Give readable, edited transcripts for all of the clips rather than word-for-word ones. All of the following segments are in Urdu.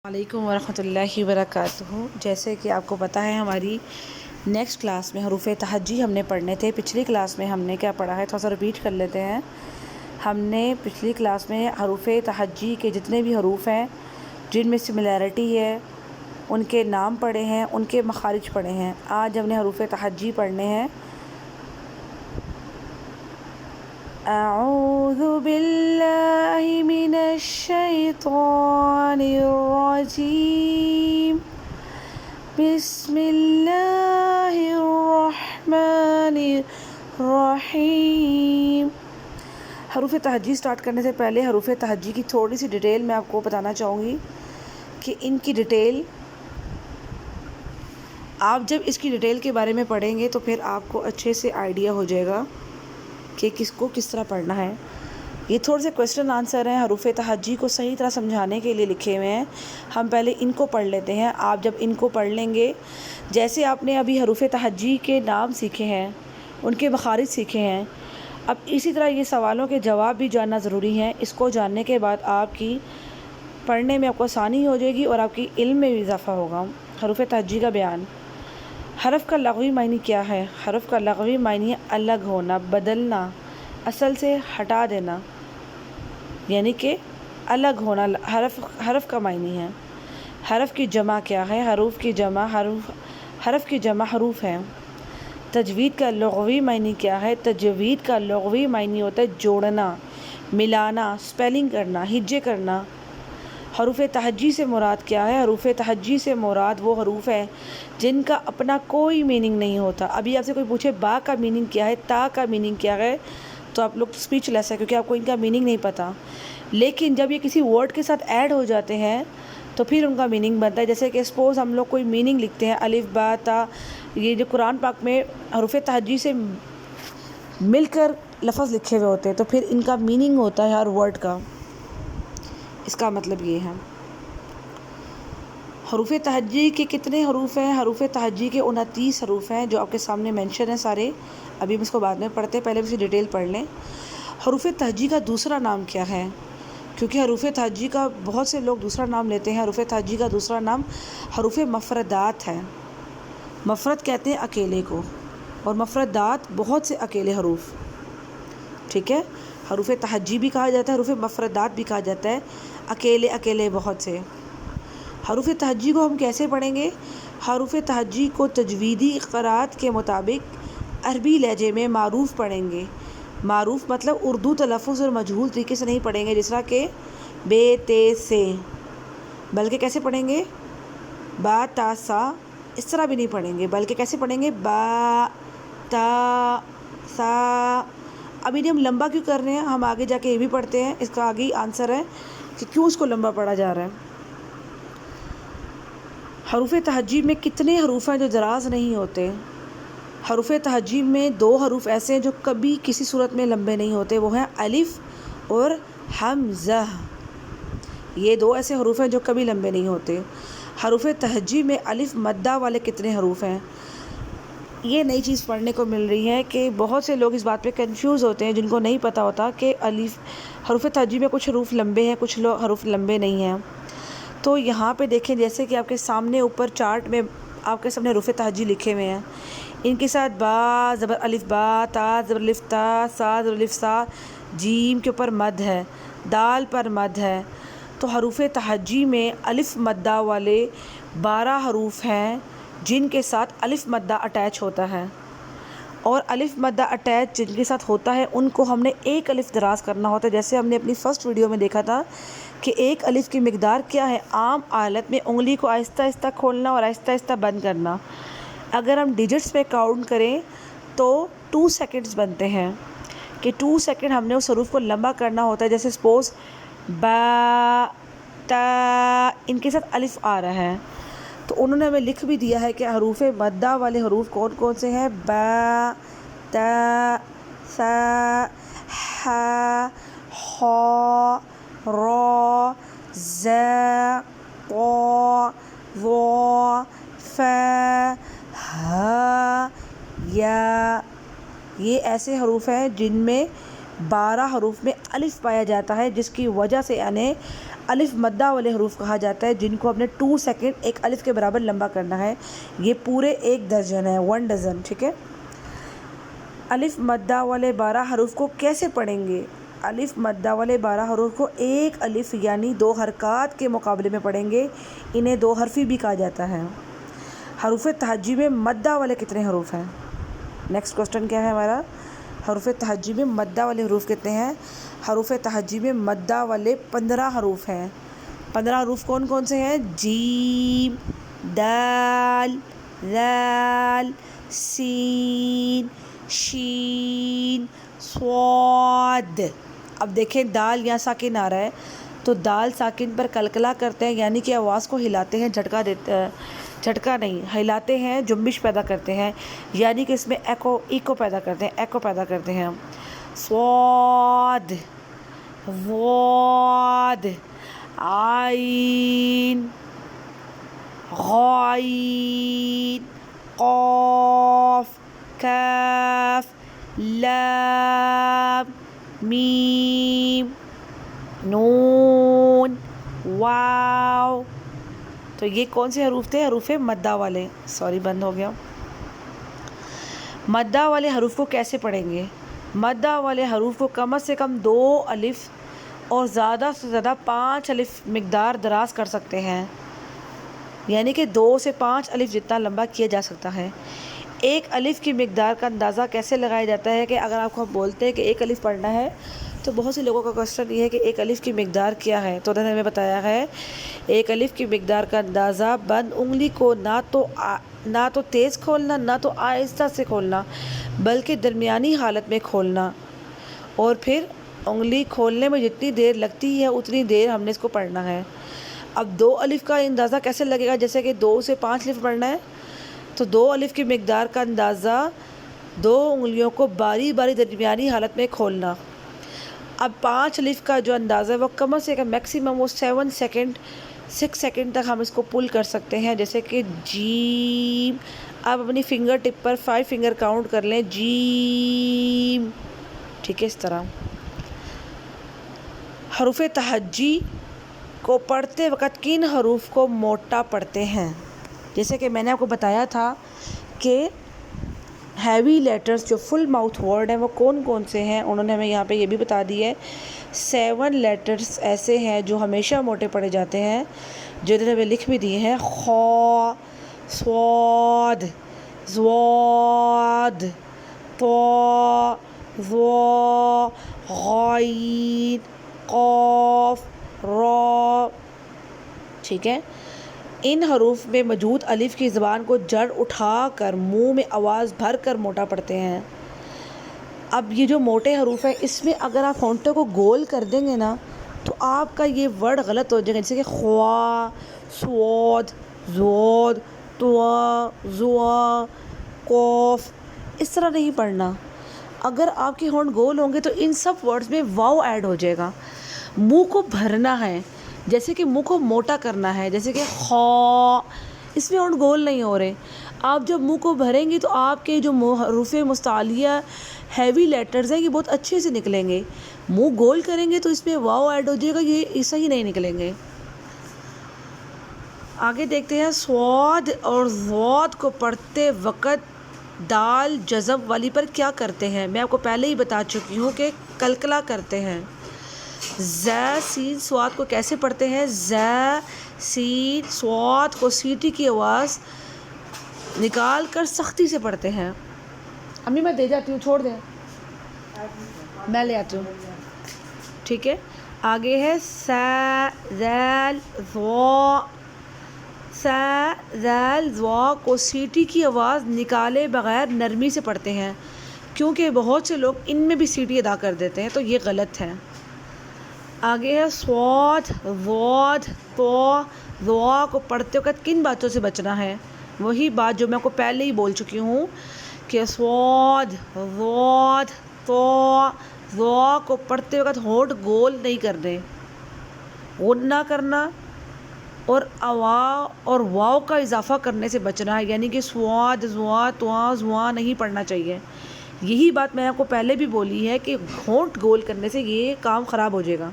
علیکم ورحمۃ اللہ وبرکاتہ۔ جیسے کہ آپ کو پتہ ہے ہماری نیکسٹ کلاس میں حروف تہجی ہم نے پڑھنے تھے۔ پچھلی کلاس میں ہم نے کیا پڑھا ہے، تھوڑا سا ریپیٹ کر لیتے ہیں۔ ہم نے پچھلی کلاس میں حروف تہجی کے جتنے بھی حروف ہیں جن میں سملیرٹی ہے ان کے نام پڑھے ہیں، ان کے مخارج پڑھے ہیں۔ آج ہم نے حروف تہجی پڑھنے ہیں۔ اعوذ باللہ من الشیطان الرجیم، بسم اللہ الرحمن الرحیم۔ حروف تہجی سٹارٹ کرنے سے پہلے حروف تہجی کی تھوڑی سی ڈیٹیل میں آپ کو بتانا چاہوں گی کہ ان کی ڈیٹیل آپ جب اس کی ڈیٹیل کے بارے میں پڑھیں گے تو پھر آپ کو اچھے سے آئیڈیا ہو جائے گا کہ کس کو کس طرح پڑھنا ہے۔ یہ تھوڑے سے کویسچن آنسر ہیں حروف تہجی کو صحیح طرح سمجھانے کے لیے لکھے ہوئے ہیں۔ ہم پہلے ان کو پڑھ لیتے ہیں۔ آپ جب ان کو پڑھ لیں گے، جیسے آپ نے ابھی حروف تہجی کے نام سیکھے ہیں، ان کے مخارج سیکھے ہیں، اب اسی طرح یہ سوالوں کے جواب بھی جاننا ضروری ہے۔ اس کو جاننے کے بعد آپ کی پڑھنے میں آپ کو آسانی ہو جائے گی اور آپ کی علم میں بھی اضافہ ہوگا۔ حروف تہجی کا بیان۔ حرف کا لغوی معنی کیا ہے؟ حرف کا لغوی معنی الگ ہونا، بدلنا، اصل سے ہٹا دینا، یعنی کہ الگ ہونا حرف کا معنی ہے۔ حرف کی جمع کیا ہے؟ حروف کی جمع حروف ہے۔ تجوید کا لغوی معنی کیا ہے؟ تجوید کا لغوی معنی ہوتا ہے جوڑنا، ملانا، سپیلنگ کرنا، ہجے کرنا۔ حروف تہجی سے مراد کیا ہے؟ حروف تہجی سے مراد وہ حروف ہے جن کا اپنا کوئی میننگ نہیں ہوتا۔ ابھی آپ سے کوئی پوچھے با کا میننگ کیا ہے، تا کا میننگ کیا ہے، تو آپ لوگ اسپیچ لیس ہے کیونکہ آپ کو ان کا میننگ نہیں پتہ۔ لیکن جب یہ کسی ورڈ کے ساتھ ایڈ ہو جاتے ہیں تو پھر ان کا میننگ بنتا ہے۔ جیسے کہ سپوز ہم لوگ کوئی میننگ لکھتے ہیں، الف با تا، یہ جو قرآن پاک میں حروف تہجی سے مل کر لفظ لکھے ہوئے ہوتے ہیں تو پھر ان کا میننگ ہوتا ہے ہر ورڈ کا۔ اس کا مطلب یہ ہے۔ حروف تہجی کے کتنے حروف ہیں؟ حروف تہجی کے 29 حروف ہیں جو آپ کے سامنے مینشن ہیں سارے۔ ابھی ہم اس کو بعد میں پڑھتے ہیں، پہلے اس کی ڈیٹیل پڑھ لیں۔ حروف تہجی کا دوسرا نام کیا ہے؟ کیونکہ حروف تہجی کا بہت سے لوگ دوسرا نام لیتے ہیں۔ حروف تہجی کا دوسرا نام حروف مفردات ہے۔ مفرد کہتے ہیں اکیلے کو، اور مفردات بہت سے اکیلے حروف، ٹھیک ہے۔ حروف تہجی بھی کہا جاتا ہے، حروف مفردات بھی کہا جاتا ہے، اکیلے اکیلے بہت سے۔ حروف تہجی کو ہم کیسے پڑھیں گے؟ حروف تہجی کو تجویدی قرات کے مطابق عربی لہجے میں معروف پڑھیں گے۔ معروف مطلب اردو تلفظ اور مجہول طریقے سے نہیں پڑھیں گے، جس طرح کہ بے تے سے، بلکہ کیسے پڑھیں گے؟ با تا سا، اس طرح بھی نہیں پڑھیں گے، بلکہ کیسے پڑھیں گے؟ با تا سا۔ اب انہیں ہم لمبا کیوں کر رہے ہیں؟ ہم آگے جا کے یہ بھی پڑھتے ہیں، اس کا آگے آنسر ہے کہ کیوں اس کو لمبا پڑھا جا رہا ہے۔ حروف تہجی میں کتنے حروف ہیں جو دراز نہیں ہوتے؟ حروف تہجی میں 2 حروف ایسے ہیں جو کبھی کسی صورت میں لمبے نہیں ہوتے، وہ ہیں الف اور حمزہ۔ یہ 2 ایسے حروف ہیں جو کبھی لمبے نہیں ہوتے۔ حروف تہجی میں الف مدہ والے کتنے حروف ہیں؟ یہ نئی چیز پڑھنے کو مل رہی ہے کہ بہت سے لوگ اس بات پہ کنفیوز ہوتے ہیں، جن کو نہیں پتہ ہوتا کہ حروف تہجی میں کچھ حروف لمبے ہیں، کچھ حروف لمبے نہیں ہیں۔ تو یہاں پہ دیکھیں، جیسے کہ آپ کے سامنے اوپر چارٹ میں آپ کے سامنے حروف تہجی لکھے ہوئے ہیں، ان کے ساتھ با زبر الف با، تا زبر الف تا، سا زبر الف سا، جیم کے اوپر مد ہے، دال پر مد ہے۔ تو حروف تہجی میں الف مدہ والے 12 حروف ہیں جن کے ساتھ الف مدہ اٹیچ ہوتا ہے، اور الف مدہ اٹیچ جن کے ساتھ ہوتا ہے ان کو ہم نے ایک الف دراز کرنا ہوتا ہے۔ جیسے ہم نے اپنی فرسٹ ویڈیو میں دیکھا تھا کہ ایک الف کی مقدار کیا ہے؟ عام حالت میں انگلی کو آہستہ آہستہ کھولنا اور آہستہ آہستہ بند کرنا۔ اگر ہم ڈیجٹس میں کاؤنٹ کریں تو 2 سیکنڈز بنتے ہیں کہ 2 سیکنڈ ہم نے اس حروف کو لمبا کرنا ہوتا ہے۔ جیسے سپوز با تا، ان کے ساتھ الف آ رہا ہے تو انہوں نے ہمیں لکھ بھی دیا ہے کہ حروف مدہ والے حروف کون کون سے ہیں؟ با، تا، سا، ہا، خا، را، زا، طا، ظا، فا، ہا، یا۔ یہ ایسے حروف ہیں جن میں 12 حروف میں الف پایا جاتا ہے، جس کی وجہ سے انہیں الف مدہ والے حروف کہا جاتا ہے، جن کو ہم نے 2 سیکنڈ ایک الف کے برابر لمبا کرنا ہے۔ یہ پورے 1 درجن ہے، 1 ڈزن، ٹھیک ہے۔ الف مدہ والے 12 حروف کو کیسے پڑھیں گے؟ الف مدہ والے 12 حروف کو ایک الف یعنی 2 حرکات کے مقابلے میں پڑھیں گے، انہیں 2 حرفی بھی کہا جاتا ہے۔ حروف تہجی میں مدہ والے کتنے حروف ہیں؟ نیکسٹ کوسچن کیا ہے ہمارا؟ حروف تہجی میں مدہ والے حروف کتنے ہیں؟ حروف تہجی میں مدہ والے 15 حروف ہیں۔ 15 حروف کون کون سے ہیں؟ جیم، دال، ذال، سین، شین، صاد۔ اب دیکھیں دال یہاں ساکن آ رہا ہے تو دال ساکن پر کلکلا کرتے ہیں، یعنی کہ آواز کو ہلاتے ہیں، جھٹکا دیتے ہیں، جھٹکا نہیں ہلاتے ہیں، جنبش پیدا کرتے ہیں، یعنی کہ اس میں ایکو پیدا کرتے ہیں، ایکو پیدا کرتے ہیں۔ صاد، ضاد، عین، غین، قاف، کاف، لام، میم، نون، واو۔ تو یہ کون سے حروف تھے؟ حروف مدہ والے۔ سوری بند ہو گیا۔ مدہ والے حروف کو کیسے پڑھیں گے؟ مدہ والے حروف کو کم از کم 2 الف اور زیادہ سے زیادہ 5 الف مقدار دراز کر سکتے ہیں، یعنی کہ 2 سے 5 الف جتنا لمبا کیا جا سکتا ہے۔ ایک الف کی مقدار کا اندازہ کیسے لگایا جاتا ہے کہ اگر آپ کو بولتے ہیں کہ 1 الف پڑھنا ہے تو بہت سے لوگوں کا کوسچن یہ ہے کہ 1 الف کی مقدار کیا ہے، تو انہوں نے ہمیں بتایا ہے 1 الف کی مقدار کا اندازہ بند انگلی کو نہ تو تیز کھولنا نہ تو آہستہ سے کھولنا بلکہ درمیانی حالت میں کھولنا، اور پھر انگلی کھولنے میں جتنی دیر لگتی ہے اتنی دیر ہم نے اس کو پڑھنا ہے۔ اب 2 الف کا اندازہ کیسے لگے گا؟ جیسے کہ 2 سے 5 الف پڑھنا ہے تو 2 الف کی مقدار کا اندازہ 2 انگلیوں کو باری باری درمیانی حالت میں کھولنا۔ اب 5 الف کا جو اندازہ ہے وہ کم از کم میکسیمم وہ 6 سیکنڈ تک ہم اس کو پل کر سکتے ہیں، جیسے کہ جیم۔ آپ اپنی فنگر ٹپ پر 5 فنگر کاؤنٹ کر لیں، جیم، ٹھیک ہے، اس طرح۔ حروف تہجی کو پڑھتے وقت کن حروف کو موٹا پڑھتے ہیں؟ جیسے کہ میں نے آپ کو بتایا تھا کہ ہیوی لیٹرز جو فل ماؤتھ ورڈ ہیں وہ کون کون سے ہیں، انہوں نے ہمیں یہاں پہ یہ بھی بتا دی ہے۔ 7 لیٹرز ایسے ہیں جو ہمیشہ موٹے پڑھے جاتے ہیں، جنہوں نے ہمیں لکھ بھی دیے ہیں: خا، صاد، ضاد، طا، ظا، غین، قاف، را، ٹھیک ہے۔ ان حروف میں موجود الف کی زبان کو جڑ اٹھا کر منہ میں آواز بھر کر موٹا پڑھتے ہیں۔ اب یہ جو موٹے حروف ہیں اس میں اگر آپ ہونٹوں کو گول کر دیں گے نا تو آپ کا یہ ورڈ غلط ہو جائے گا، جیسے کہ خوا، سواد، زود، طوا، زوا، قوف، اس طرح نہیں پڑھنا۔ اگر آپ کے ہونٹ گول ہوں گے تو ان سب ورڈز میں واو ایڈ ہو جائے گا۔ منہ کو بھرنا ہے، جیسے کہ منہ کو موٹا کرنا ہے، جیسے کہ خا، اس میں ہونٹ گول نہیں ہو رہے۔ آپ جب منہ کو بھریں گے تو آپ کے جو حروف مستعلیہ ہیوی لیٹرز ہیں یہ بہت اچھے سے نکلیں گے۔ منہ گول کریں گے تو اس میں واو ایڈ ہو جائے گا، یہ صحیح نہیں نکلیں گے۔ آگے دیکھتے ہیں، صاد اور ضاد کو پڑھتے وقت دال جزم والی پر کیا کرتے ہیں؟ میں آپ کو پہلے ہی بتا چکی ہوں کہ کلکلا کرتے ہیں۔ ز، سین، صاد کو کیسے پڑھتے ہیں؟ ز، سین، صاد کو سیٹی کی آواز نکال کر سختی سے پڑھتے ہیں۔ امی میں دے جاتی ہوں، چھوڑ دیں، میں لے آتی ہوں، ٹھیک ہے۔ آگے ہے س، ذال، ضا۔ س، ذال، ضا کو سیٹی کی آواز نکالے بغیر نرمی سے پڑھتے ہیں، کیونکہ بہت سے لوگ ان میں بھی سیٹی ادا کر دیتے ہیں تو یہ غلط ہے۔ آگے ہے صاد، ضاد، طا، ظا کو پڑھتے وقت کن باتوں سے بچنا ہے؟ وہی بات جو میں آپ کو پہلے ہی بول چکی ہوں کہ صاد، ضاد، طا، ظا کو پڑھتے وقت ہونٹ گول نہیں کرنے، غنہ کرنا اور اور واو کا اضافہ کرنے سے بچنا ہے، یعنی کہ صاد، ضا، طا، ظا نہیں پڑھنا چاہیے۔ یہی بات میں آپ کو پہلے بھی بولی ہے کہ ہونٹ گول کرنے سے یہ کام خراب ہو جائے گا۔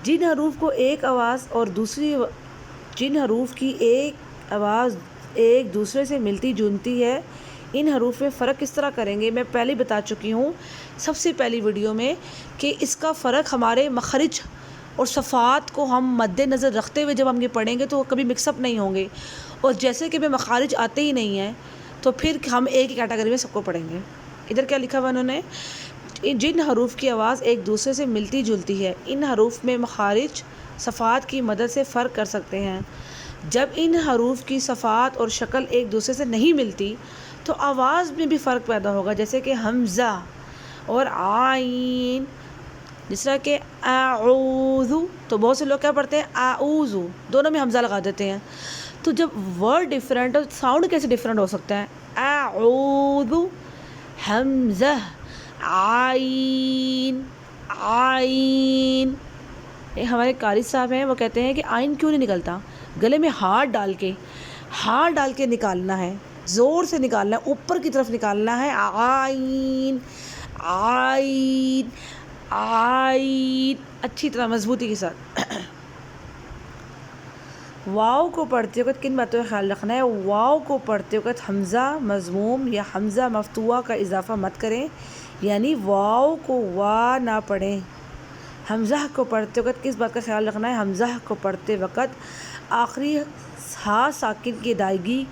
جن حروف کو ایک آواز اور جن حروف کی ایک آواز ایک دوسرے سے ملتی جلتی ہے، ان حروف میں فرق کس طرح کریں گے؟ میں پہلے بتا چکی ہوں سب سے پہلی ویڈیو میں کہ اس کا فرق ہمارے مخرج اور صفات کو ہم مد نظر رکھتے ہوئے جب ہم یہ پڑھیں گے تو کبھی مکس اپ نہیں ہوں گے، اور جیسے کہ ہمیں مخارج آتے ہی نہیں ہیں تو پھر ہم ایک ہی کیٹیگری میں سب کو پڑھیں گے۔ ادھر کیا لکھا ہوا انہوں نے؟ جن حروف کی آواز ایک دوسرے سے ملتی جلتی ہے، ان حروف میں مخارج صفات کی مدد سے فرق کر سکتے ہیں۔ جب ان حروف کی صفات اور شکل ایک دوسرے سے نہیں ملتی تو آواز میں بھی فرق پیدا ہوگا، جیسے کہ حمزہ اور عین، جس طرح کہ اعوذ، تو بہت سے لوگ کیا پڑھتے ہیں اعوذ، دونوں میں حمزہ لگا دیتے ہیں۔ تو جب ورڈ ڈیفرنٹ ہو، ساؤنڈ کیسے ڈیفرنٹ ہو سکتا ہے؟ اعوذ، حمزہ، عین، عین۔ ہمارے قاری صاحب ہیں، وہ کہتے ہیں کہ عین کیوں نہیں نکلتا؟ گلے میں ہاتھ ڈال کے نکالنا ہے، زور سے نکالنا ہے، اوپر کی طرف نکالنا ہے، عین، عین، عین، اچھی طرح مضبوطی کے ساتھ۔ واؤ کو پڑھتے وقت کن باتوں کا خیال رکھنا ہے؟ واؤ کو پڑھتے وقت حمزہ مضموم یا حمزہ مفتوحہ کا اضافہ مت کریں، یعنی واؤ کو وا نہ پڑھیں۔ حمزہ کو پڑھتے وقت کس بات کا خیال رکھنا ہے؟ حمزہ کو پڑھتے وقت آخری ہا ساکن کی ادائیگی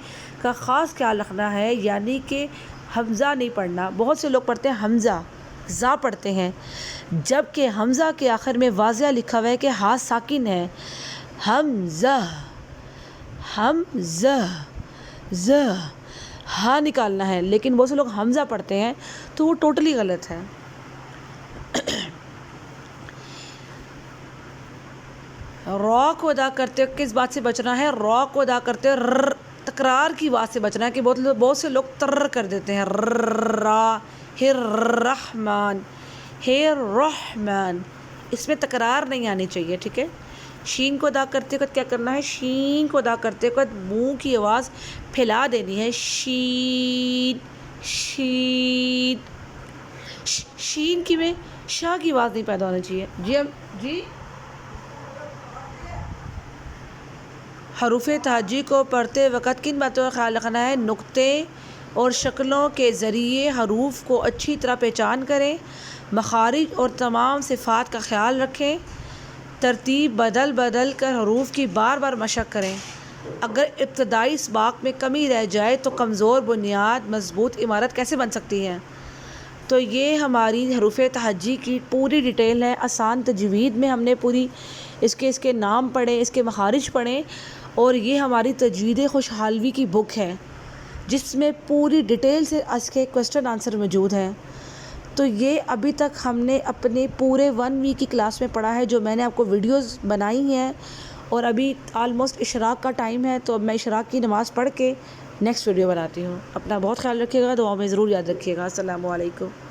کا خاص خیال رکھنا ہے، یعنی کہ حمزہ نہیں پڑھنا۔ بہت سے لوگ پڑھتے ہیں حمزہ، زا پڑھتے ہیں، جبکہ حمزہ کے آخر میں واضح لکھا ہوا ہے کہ ہا ساکن ہے، حمزہ، حمزہ، ز، ہا نکالنا ہے، لیکن بہت سے لوگ حمزہ پڑھتے ہیں تو وہ ٹوٹلی غلط ہے۔ را کو ادا کرتے وقت کس بات سے بچنا ہے؟ را کو ادا کرتے تکرار کی بات سے بچنا ہے، کہ بہت سے لوگ تر کر دیتے ہیں، را، رحمان، رحمان، اس میں تکرار نہیں آنی چاہیے، ٹھیک ہے۔ شین کو ادا کرتے وقت کیا کرنا ہے؟ شین کو ادا کرتے وقت منہ کی آواز پھیلا دینی ہے، شین، شین، شین کی میں شاہ کی آواز نہیں پیدا ہونی چاہیے۔ جی حروف تہجی کو پڑھتے وقت کن باتوں کا خیال رکھنا ہے؟ نقطے اور شکلوں کے ذریعے حروف کو اچھی طرح پہچان کریں، مخارج اور تمام صفات کا خیال رکھیں، ترتیب بدل کر حروف کی بار بار مشق کریں۔ اگر ابتدائی اسباق میں کمی رہ جائے تو کمزور بنیاد مضبوط عمارت کیسے بن سکتی ہے؟ تو یہ ہماری حروف تہجی کی پوری ڈیٹیل ہے، آسان تجوید میں ہم نے پوری اس کے نام پڑھے، اس کے مخارج پڑھے، اور یہ ہماری تجوید خوشحالوی کی بک ہے جس میں پوری ڈیٹیل سے اس کے کوسچن آنسر موجود ہیں۔ تو یہ ابھی تک ہم نے اپنے پورے 1 ویک کی کلاس میں پڑھا ہے، جو میں نے آپ کو ویڈیوز بنائی ہیں، اور ابھی آلموسٹ اشراق کا ٹائم ہے، تو اب میں اشراق کی نماز پڑھ کے نیکسٹ ویڈیو بناتی ہوں۔ اپنا بہت خیال رکھیے گا، دعا میں ضرور یاد رکھیے گا۔ السلام علیکم۔